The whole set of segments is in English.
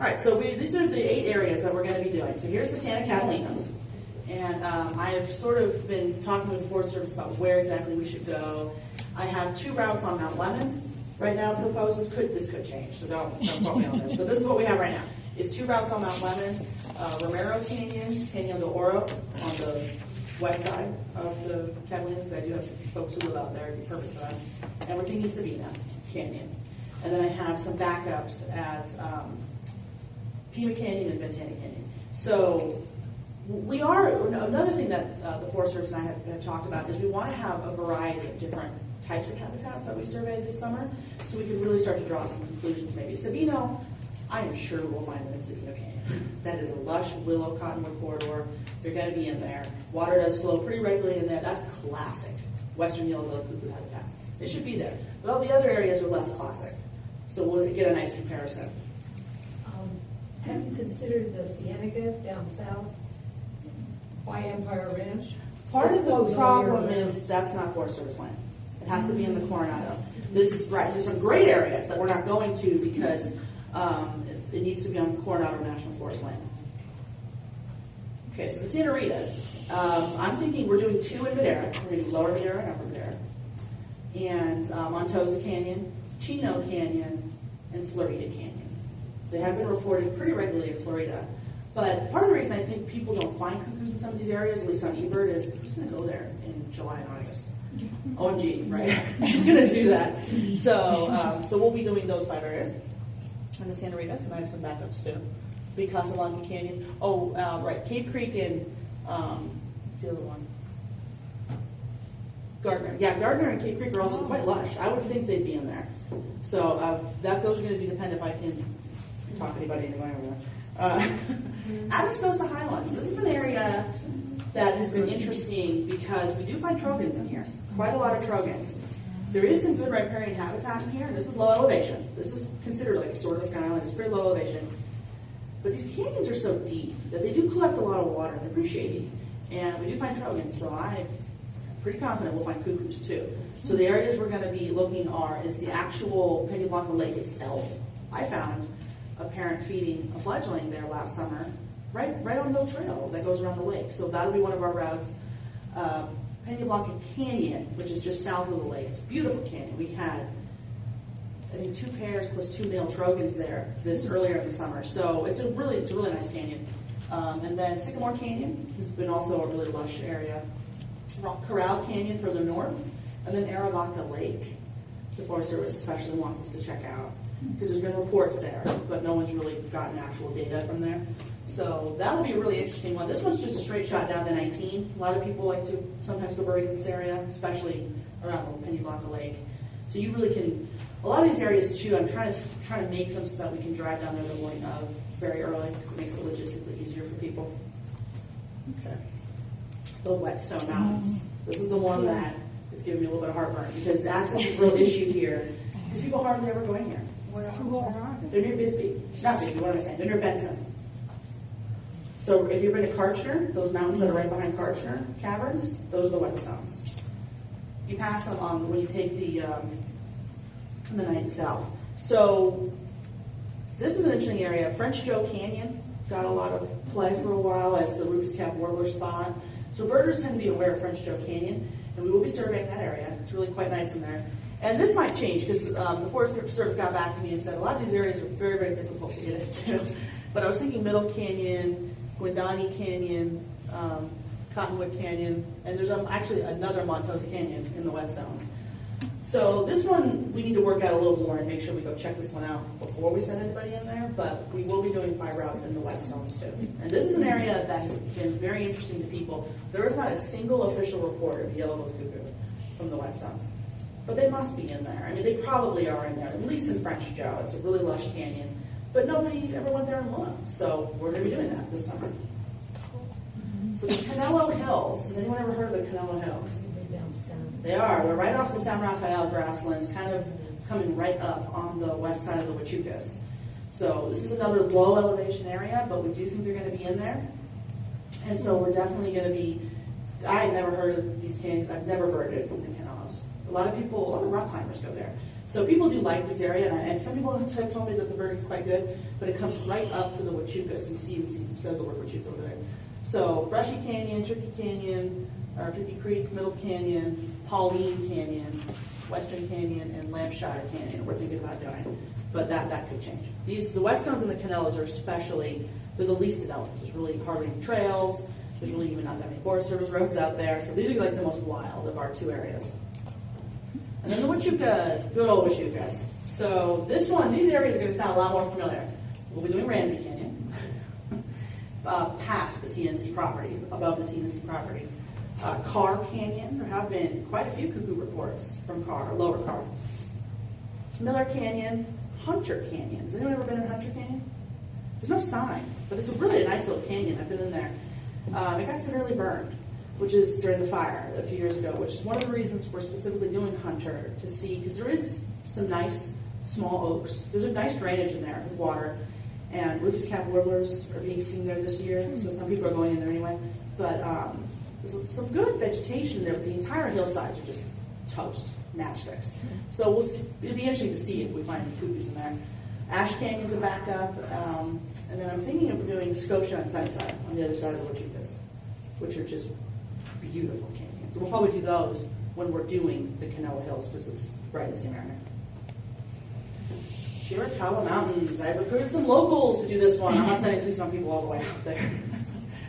All right, so these are the 8 areas that we're going to be doing. So here's the Santa Catalinas. And I have sort of been talking with the Forest Service about where exactly we should go. I have 2 routes on Mount Lemon right now proposed. This could change, so don't quote me on this. But this is what we have right now, is 2 routes on Mount Lemon, Romero Canyon, Canyon de Oro on the west side of the Catalinas, because I do have folks who live out there. It'd be perfect for them. And we're thinking Sabina Canyon. And then I have some backups as Pima Canyon and Ventana Canyon. So we are, another thing that the Forest Service and I have talked about is we want to have a variety of different types of habitats that we surveyed this summer, so we can really start to draw some conclusions. Maybe Sabino, I am sure we'll find them in Sabino Canyon. That is a lush willow cottonwood corridor. They're going to be in there. Water does flow pretty regularly in there. That's classic Western Yellow-billed Cuckoo habitat. It should be there. But all the other areas are less classic, so we'll get a nice comparison. Have you considered the Cienega down south by Empire Ranch? Part of the problem is that's not Forest Service land. It has to be in the Coronado. This is right. There's some great areas that we're not going to because it needs to be on Coronado National Forest land. Okay, so the Santa Ritas. I'm thinking we're doing 2 in Madera. We're going to do Lower Madera and Upper Madera. And Montosa Canyon, Chino Canyon, and Florida Canyon. They have been reported pretty regularly in Florida. But part of the reason I think people don't find cuckoos in some of these areas, at least on eBird, is who's going to go there in July and August? OMG, right? Who's going to do that? So we'll be doing those 5 areas. And the Santa Ritas, and I have some backups too. Big Casablanca Canyon. Oh, right, Cave Creek and what's the other one? Gardner. Yeah, Gardner and Cave Creek are also quite lush. I would think they'd be in there. So those are going to be dependent if I can talk to anybody anyway over there. Atascosa Highlands. This is an area that has been interesting because we do find trogons in here. Quite a lot of trogons. There is some good riparian habitat in here. This is low elevation. This is considered like a sort of sky island. It's pretty low elevation. But these canyons are so deep that they do collect a lot of water and they're pretty shady. And we do find trogons, so I'm pretty confident we'll find cuckoos too. So the areas we're going to be looking is the actual Peñablanca Lake itself. I found a parent feeding a fledgling there last summer, right on the trail that goes around the lake. So that'll be one of our routes. Peñablanca Canyon, which is just south of the lake. It's a beautiful canyon. We had, I think, 2 pairs plus 2 male trogons there earlier in the summer. So it's a really nice canyon. And then Sycamore Canyon has been also a really lush area. Corral Canyon further north, and then Aravaca Lake. The Forest Service especially wants us to check out because there's been reports there, but no one's really gotten actual data from there. So that'll be a really interesting one. This one's just a straight shot down the 19. A lot of people like to sometimes go buried in this area, especially around the Peñablanca Lake. So you really can, a lot of these areas too, I'm trying to make them so that we can drive down there the morning of very early because it makes it logistically easier for people. Okay. The Whetstone Mountains. This is the one that is giving me a little bit of heartburn because access is a real issue here because people hardly ever go in here. Where are they? They're near Bisbee. Not Bisbee, what am I saying? They're near Benson. So if you've been to Karchner, those mountains that are right behind Karchner Caverns, those are the Whetstones. You pass them on when you take the 90 south. So this is an interesting area. French Joe Canyon got a lot of play for a while as the rufous cap warbler spot. So birders tend to be aware of French Joe Canyon, and we will be surveying that area. It's really quite nice in there. And this might change because the Forest Service got back to me and said a lot of these areas are very, very difficult to get into. But I was thinking Middle Canyon, Guindani Canyon, Cottonwood Canyon, and there's actually another Montosa Canyon in the Whetstones. So this one we need to work out a little more and make sure we go check this one out before we send anybody in there, but we will be doing 5 routes in the Whetstones too. And this is an area that has been very interesting to people. There is not a single official report of yellow-billed cuckoo from the Whetstones, but they must be in there. I mean, they probably are in there, at least in French Joe. It's a really lush canyon, but nobody ever went there and looked, so we're going to be doing that this summer. So the Canelo Hills, has anyone ever heard of the Canelo Hills? They are. They're right off the San Rafael grasslands, kind of coming right up on the west side of the Huachucas. So this is another low elevation area, but we do think they're going to be in there. And so we're definitely going to be, I had never heard of these canyons. I've never birded in the Canelos. A lot of rock climbers go there. So people do like this area, and some people have told me that the birding's quite good, but it comes right up to the Huachucas. You see, it says the word Huachuca over there. So Brushy Canyon, Turkey Canyon, or Turkey Creek, Middle Canyon, Pauline Canyon, Western Canyon, and Lampshire Canyon we're thinking about doing. But that could change. The whetstones and the Canellas are especially, they're the least developed. There's really hardly any trails. There's really even not that many Forest Service roads out there. So these are like the most wild of our two areas. And then the Huachucas, good old Huachucas. So these areas are going to sound a lot more familiar. We'll be doing Ramsey Canyon, past the TNC property, above the TNC property. Carr Canyon, there have been quite a few cuckoo reports from Carr, Lower Carr. Miller Canyon, Hunter Canyon. Has anyone ever been in Hunter Canyon? There's no sign, but it's a really nice little canyon. I've been in there. It got severely burned, which is during the fire a few years ago, which is one of the reasons we're specifically doing Hunter, to see, because there is some nice small oaks. There's a nice drainage in there with water, and Rufous cap warblers are being seen there this year, so some people are going in there anyway. But there's some good vegetation there, but the entire hillsides are just toast, matchsticks. So we'll see, it'll be interesting to see if we find any cuckoos in there. Ash Canyon's a backup, and then I'm thinking of doing Scotia and Sunnyside on the other side of the Huachucas, which are just beautiful canyons. So we'll probably do those when we're doing the Canoa Hills, because it's right in the same area. Chiricahua Mountains. I've recruited some locals to do this one. I'm not sending some people all the way out there.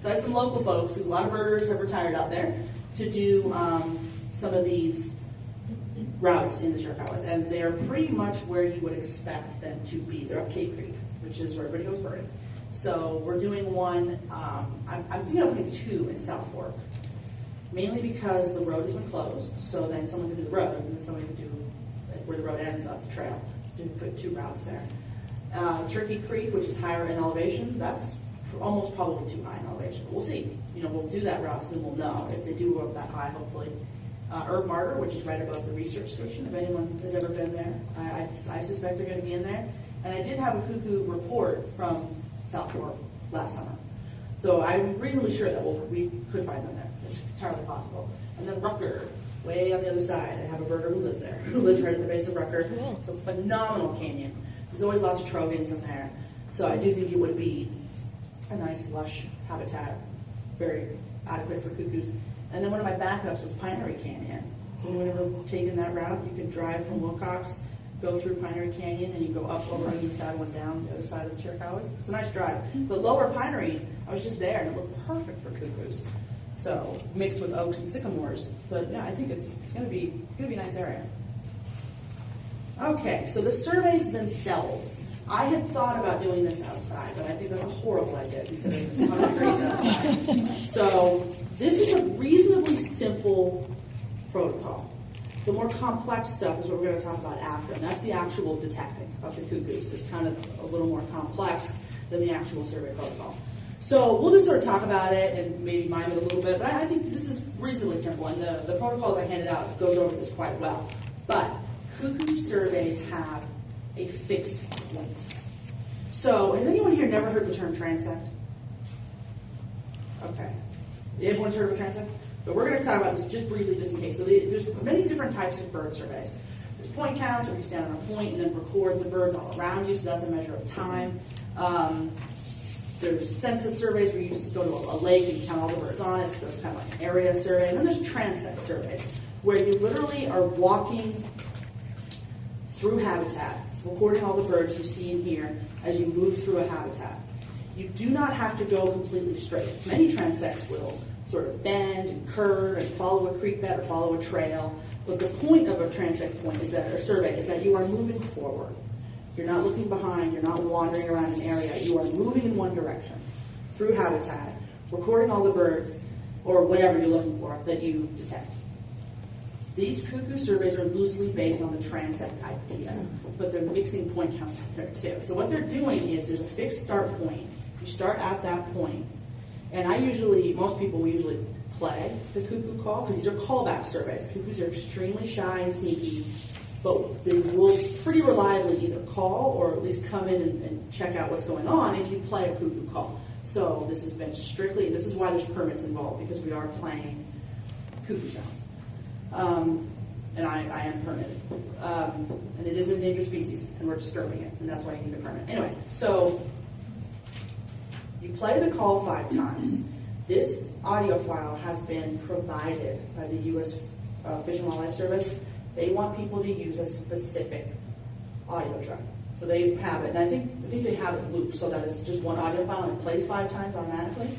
So I have some local folks, because a lot of birders have retired out there, to do some of these routes in the Chiricahuas, and they're pretty much where you would expect them to be. They're up Cave Creek, which is where everybody goes birding. So we're doing one, I'm thinking of putting two in South Fork, mainly because the road has been closed, so then someone can do the road, and then someone can do where the road ends up the trail. Put two routes there. Turkey Creek, which is higher in elevation, that's almost probably too high in elevation, but we'll see. We'll do that route, so then we'll know if they do go up that high, hopefully. Herb Martyr, which is right above the research station, if anyone has ever been there. I suspect they're going to be in there. And I did have a cuckoo report from South Fork last summer. So I'm reasonably sure that we could find them there. It's entirely possible. And then Rucker, way on the other side. I have a birder who lives there, who lives right at the base of Rucker. Cool. So phenomenal canyon. There's always lots of trogons in there. So I do think it would be a nice, lush habitat, very adequate for cuckoos. And then one of my backups was Pinery Canyon. Anyone ever taken that route? You could drive from Wilcox, go through Pinery Canyon, and you go up over on the side, one down the other side of the Chiricahuas. It's a nice drive. But Lower Pinery, I was just there, and it looked perfect for cuckoos. So mixed with oaks and sycamores. But yeah, I think it's going to be a nice area. Okay, so the surveys themselves. I had thought about doing this outside, but I think that's a horrible idea considering it's 100 degrees outside. So this is a reasonably simple protocol. The more complex stuff is what we're going to talk about after, and that's the actual detecting of the cuckoos. It's kind of a little more complex than the actual survey protocol. So we'll just sort of talk about it and maybe mime it a little bit, but I think this is reasonably simple, and the protocols I handed out goes over this quite well. But cuckoo surveys have a fixed point. So has anyone here never heard the term transect? Okay. Everyone's heard of a transect? But we're going to talk about this just briefly, just in case. So there's many different types of bird surveys. There's point counts, where you stand on a point and then record the birds all around you, so that's a measure of time. There's census surveys where you just go to a lake and count all the birds on it, so that's kind of like an area survey. And then there's transect surveys, where you literally are walking through habitat, recording all the birds you see and hear as you move through a habitat. You do not have to go completely straight. Many transects will sort of bend and curve and follow a creek bed or follow a trail. But the point of a transect point is that, or survey, is that you are moving forward. You're not looking behind, you're not wandering around an area. You are moving in one direction through habitat, recording all the birds or whatever you're looking for that you detect. These cuckoo surveys are loosely based on the transect idea, but they're mixing point counts in there too. So what they're doing is there's a fixed start point. You start at that point, and most people will usually play the cuckoo call, because these are callback surveys. Cuckoos are extremely shy and sneaky, but they will pretty reliably either call or at least come in and check out what's going on if you play a cuckoo call. So this has been this is why there's permits involved, because we are playing cuckoo sounds. and I am permitted. And it is an endangered species, and we're disturbing it, and that's why you need a permit. Anyway, so you play the call 5 times. This audio file has been provided by the U.S. Fish and Wildlife Service. They want people to use a specific audio track. So they have it, and I think they have it looped so that it's just one audio file and it plays 5 times automatically.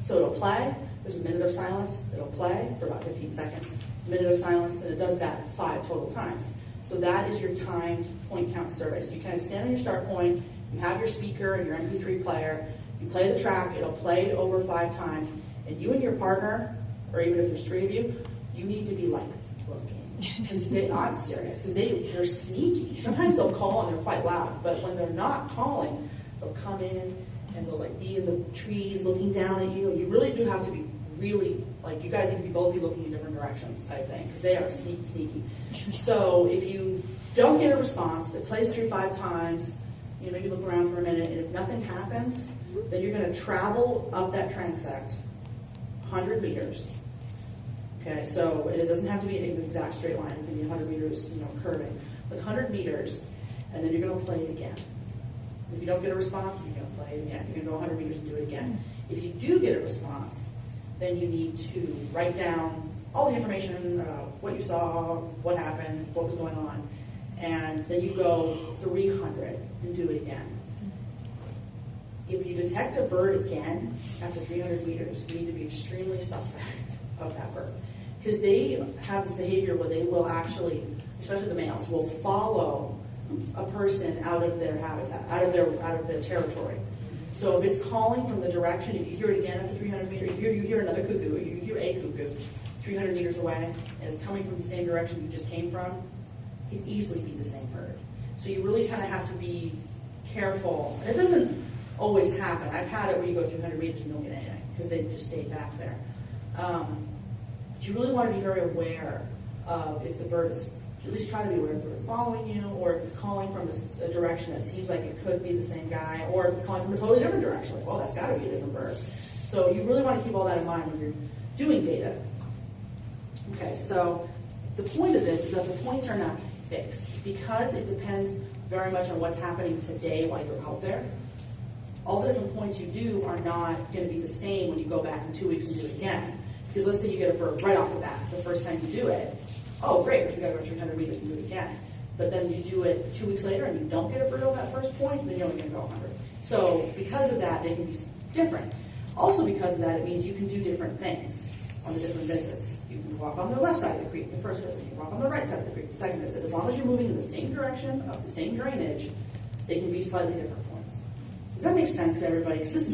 So it'll play, there's a minute of silence, it'll play for about 15 seconds, a minute of silence, and it does that 5 total times. So that is your timed point count survey. So you kind of stand on your start point, you have your speaker and your MP3 player, you play the track, it'll play over 5 times, and you and your partner, or even if there's 3 of you, you need to be like, looking. Because I'm serious, because they're sneaky. Sometimes they'll call and they're quite loud, but when they're not calling, they'll come in and they'll like be in the trees looking down at you. And you really do have to be really, like, you guys need to both be looking in different directions type thing, because they are sneaky. So if you don't get a response, it plays through 5 times, maybe look around for a minute, and if nothing happens, then you're going to travel up that transect 100 meters. Okay, so it doesn't have to be an exact straight line. It can be 100 meters, curving, but 100 meters, and then you're going to play it again. If you don't get a response, you're going to play it again. You're going to go 100 meters and do it again. If you do get a response, then you need to write down all the information, what you saw, what happened, what was going on, and then you go 300 and do it again. If you detect a bird again after 300 meters, you need to be extremely suspect of that bird. Because they have this behavior where they will actually, especially the males, will follow a person out of their habitat, out of their territory. So if it's calling from the direction, if you hear it again after 300 meters, you hear another cuckoo, or you hear a cuckoo 300 meters away, and it's coming from the same direction you just came from, it can easily be the same bird. So you really kind of have to be careful. And it doesn't always happen. I've had it where you go 300 meters and you don't get anything, because they just stayed back there. But you really want to be very aware of if the bird is, at least try to be aware if the bird is following you, or if it's calling from a direction that seems like it could be the same guy, or if it's calling from a totally different direction. Like, well, that's got to be a different bird. So you really want to keep all that in mind when you're doing data. Okay, so the point of this is that the points are not fixed, because it depends very much on what's happening today while you're out there. All the different points you do are not going to be the same when you go back in 2 weeks and do it again. Because let's say you get a bird right off the bat, the first time you do it, oh great, we got to go 300 meters and do it again. But then you do it 2 weeks later and you don't get a bird on that first point, then you're only going to go 100. So because of that, they can be different. Also because of that, it means you can do different things on the different visits. You can walk on the left side of the creek the first visit, you can walk on the right side of the creek the second visit. As long as you're moving in the same direction of the same drainage, they can be slightly different points. Does that make sense to everybody? Because this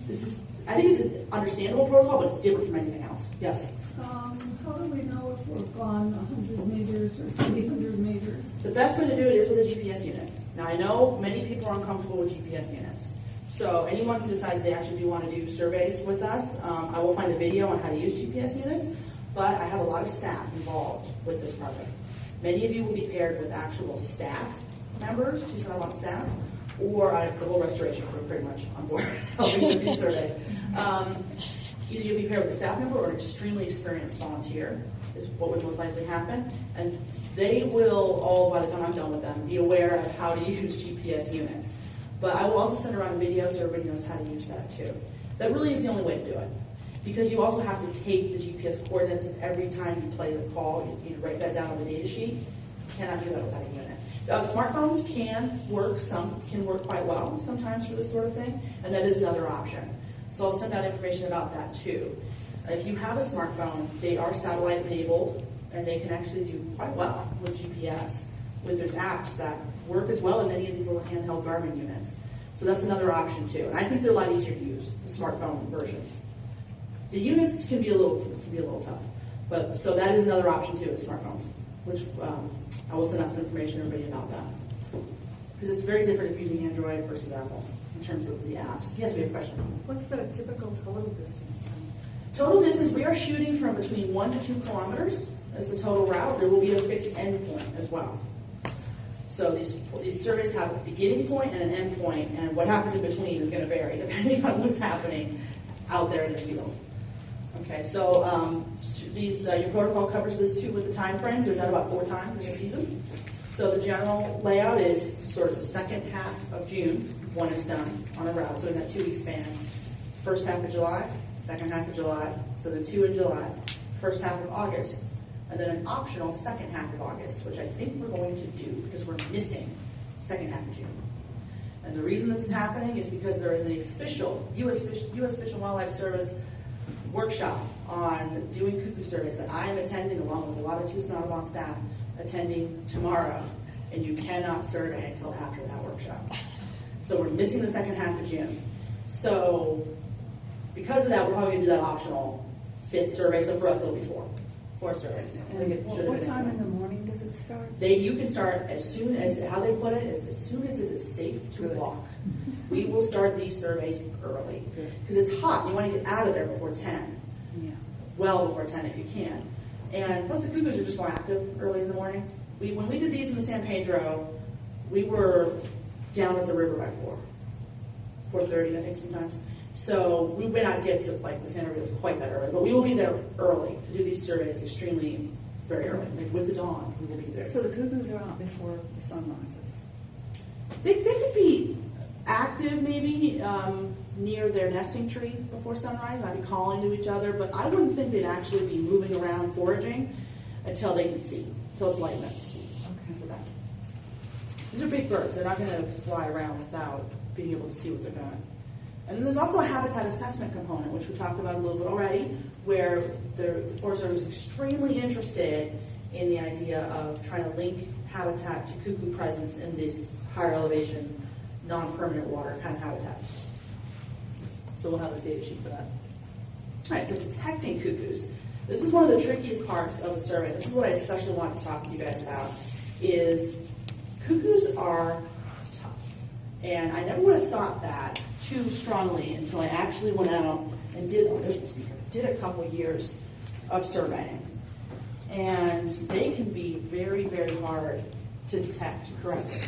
is I think it's an understandable protocol, but it's different from anything else. Yes? How do we know if we're gone 100 meters or 300 meters? The best way to do it is with a GPS unit. Now, I know many people are uncomfortable with GPS units. So anyone who decides they actually do want to do surveys with us, I will find a video on how to use GPS units, but I have a lot of staff involved with this project. Many of you will be paired with actual staff members, Tucson Avalon staff, or the whole restoration crew pretty much on board helping with these surveys. Either you'll be paired with a staff member or an extremely experienced volunteer is what would most likely happen. And they will all, by the time I'm done with them, be aware of how to use GPS units. But I will also send around a video so everybody knows how to use that too. That really is the only way to do it. Because you also have to take the GPS coordinates every time you play the call. You write that down on the data sheet. You cannot do that without a unit. Smartphones can work, some can work quite well sometimes for this sort of thing, and that is another option. So I'll send out information about that too. If you have a smartphone, they are satellite enabled, and they can actually do quite well with GPS. There's apps that work as well as any of these little handheld Garmin units. So that's another option too. And I think they're a lot easier to use, the smartphone versions. The units can be a little tough. But so that is another option too, is smartphones, which I will send out some information to everybody about that. Because it's very different if using Android versus Apple in terms of the apps. Yes, we have a question. What's the typical total distance then? Total distance, we are shooting from between 1 to 2 kilometers as the total route. There will be a fixed end point as well. So these surveys have a beginning point and an end point, and what happens in between is going to vary depending on what's happening out there in the field. Okay, so these, your protocol covers this too with the timeframes. They're done about 4 times in a season. So the general layout is sort of the second half of June, one is done on a route, so in that 2-week span. First half of July, second half of July, so then 2 in July, first half of August, and then an optional second half of August, which I think we're going to do because we're missing second half of June. And the reason this is happening is because there is an official U.S. Fish and Wildlife Service workshop on doing cuckoo surveys that I am attending along with a lot of Tucson Audubon staff attending tomorrow, and you cannot survey until after that workshop. So we're missing the second half of June. So because of that, we're probably going to do that optional 5th survey. So for us, it'll be 4 surveys. I think it should have What been time anyway. in the morning does it start? You can start as soon as, how they put it is as soon as it is safe to Good. walk. We will start these surveys early because it's hot. You want to get out of there before 10, Yeah. well before 10 if you can. And plus the cuckoos are just more active early in the morning. When we did these in the San Pedro, we were down at the river by 4:30 I think sometimes. So we may not get to like the San Pedro's quite that early, but we will be there early to do these surveys extremely very early. Like with the dawn, we will be there. So the cuckoos are out before the sun rises? They could be active maybe near their nesting tree before sunrise. I'd be calling to each other, but I wouldn't think they'd actually be moving around foraging until they can see, until it's light enough to see. Okay. For them. These are big birds. They're not going to fly around without being able to see what they're doing. And then there's also a habitat assessment component, which we talked about a little bit already, where the Forest Service is extremely interested in the idea of trying to link habitat to cuckoo presence in these higher elevation, non-permanent water kind of habitats. So we'll have a data sheet for that. All right, so detecting cuckoos. This is one of the trickiest parts of the survey. This is what I especially want to talk to you guys about, is cuckoos are tough. And I never would have thought that too strongly until I actually went out and did a couple years of surveying. And they can be very, very hard to detect correctly.